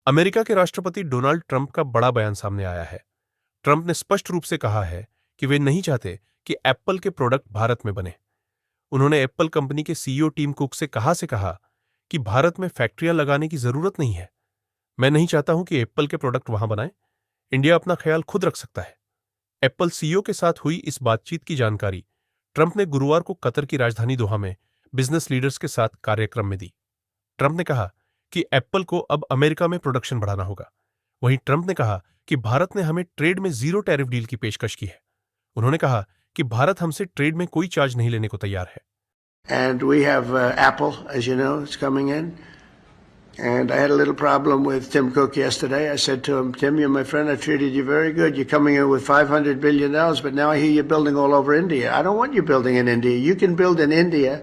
America के राष्ट्रपति Donald Trump का बड़ा बयान सामने आया है। ट्रंप ने स्पष्ट रूप से कहा है कि वे नहीं चाहते कि एप्पल के प्रोडक्ट भारत में बने। उन्होंने एप्पल कंपनी के सीईओ टिम कुक से कहा कि भारत में फैक्ट्रियां लगाने की जरूरत नहीं है। मैं नहीं चाहता हूं कि एप्पल के प्रोडक्ट वहां बनाएं। इंडिया अपना ख्याल खुद रख सकता है। एप्पल सीईओ के साथ हुई इस बातचीत की जानकारी ट्रंप ने गुरुवार को कतर की राजधानी दोहा में बिजनेस लीडर्स के साथ कार्यक्रम में दी। ट्रंप ने कहा कि एप्पल को अब अमेरिका में प्रोडक्शन बढ़ाना होगा। वहीं ट्रंप ने कहा कि भारत ने हमें ट्रेड में जीरो टैरिफ डील की पेशकश की है। उन्होंने कहा कि भारत हमसे ट्रेड में कोई चार्ज नहीं लेने को तैयार है। And we have Apple, as you know, it's coming in. And I had a little problem with Tim Cook yesterday. I said to him, Tim, you're my friend. I treated you very good. You're coming in with $500 billion, but now I hear you're building all over India. I don't want you building in India. You can build in India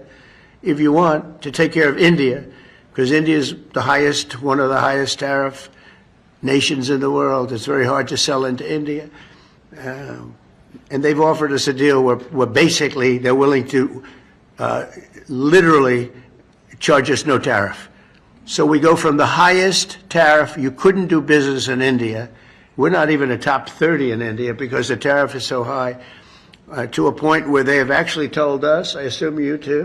if you want to take care of India, because India is the highest, one of the highest tariff nations in the world. It's very hard to sell into India. And they've offered us a deal where basically they're willing to literally charge us no tariff. So we go from the highest tariff, you couldn't do business in India. We're not even a top 30 in India because the tariff is so high, to a point where they have actually told us, I assume you too,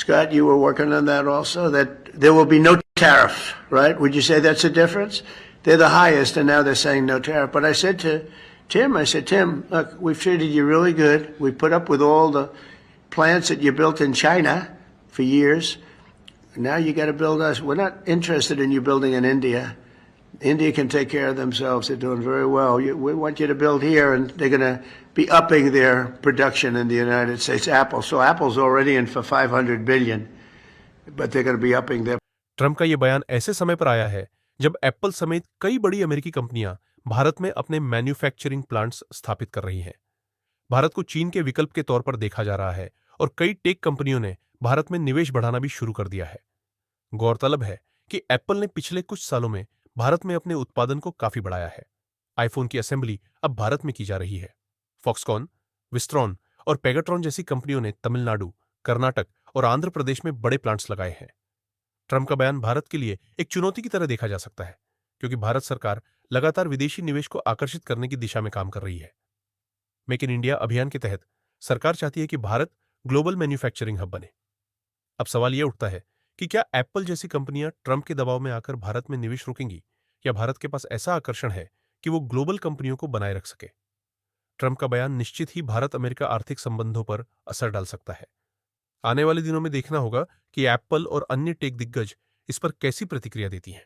Scott, you were working on that also, that there will be no tariff, right? Would you say that's a difference? They're the highest, and now they're saying no tariff. But I said to Tim, Tim, look, we've treated you really good. We put up with all the plants that you built in China for years. Now you got to build us. We're not interested in you building in India. India can take care of themselves. They're doing very well. We want you to build here, and they're going to be upping their production in the United States. Apple. So Apple's already in for $500 billion, but they're going to be upping their. Trump का यह बयान ऐसे समय पर आया है जब Apple समेत कई बड़ी अमेरिकी कंपनियां भारत में अपने मैन्युफैक्चरिंग प्लांट्स स्थापित कर रही हैं। भारत को चीन के विकल्प के तौर पर देखा जा रहा है और कई टेक कंपनियों ने भारत में निवेश बढ़ाना भी शुरू कर दिया है। गौरतलब है कि एप्पल ने पिछले कुछ सालों में भारत में अपने उत्पादन को काफी बढ़ाया है। आईफोन की असेंबली अब भारत में की जा रही है। फॉक्सकॉन, विस्ट्रॉन और पेगाट्रॉन जैसी कंपनियों ने तमिलनाडु, कर्नाटक और आंध्र प्रदेश में बड़े प्लांट्स लगाए हैं। ट्रंप का बयान भारत के लिए एक चुनौती की तरह देखा जा सकता है, क्योंकि भारत सरकार लगातार विदेशी निवेश को आकर्षित करने की दिशा में काम कर रही है। मेक इन इंडिया अभियान के तहत सरकार चाहती है कि भारत ग्लोबल मैन्युफैक्चरिंग हब बने। अब सवाल यह उठता है कि क्या एप्पल जैसी कंपनियां ट्रंप के दबाव में आकर भारत में निवेश रोकेंगी, या भारत के पास ऐसा आकर्षण है कि वो ग्लोबल कंपनियों को बनाए रख सके। ट्रंप का बयान निश्चित ही भारत अमेरिका आर्थिक संबंधों पर असर डाल सकता है। आने वाले दिनों में देखना होगा कि एप्पल और अन्य टेक दिग्गज इस पर कैसी प्रतिक्रिया देती हैं।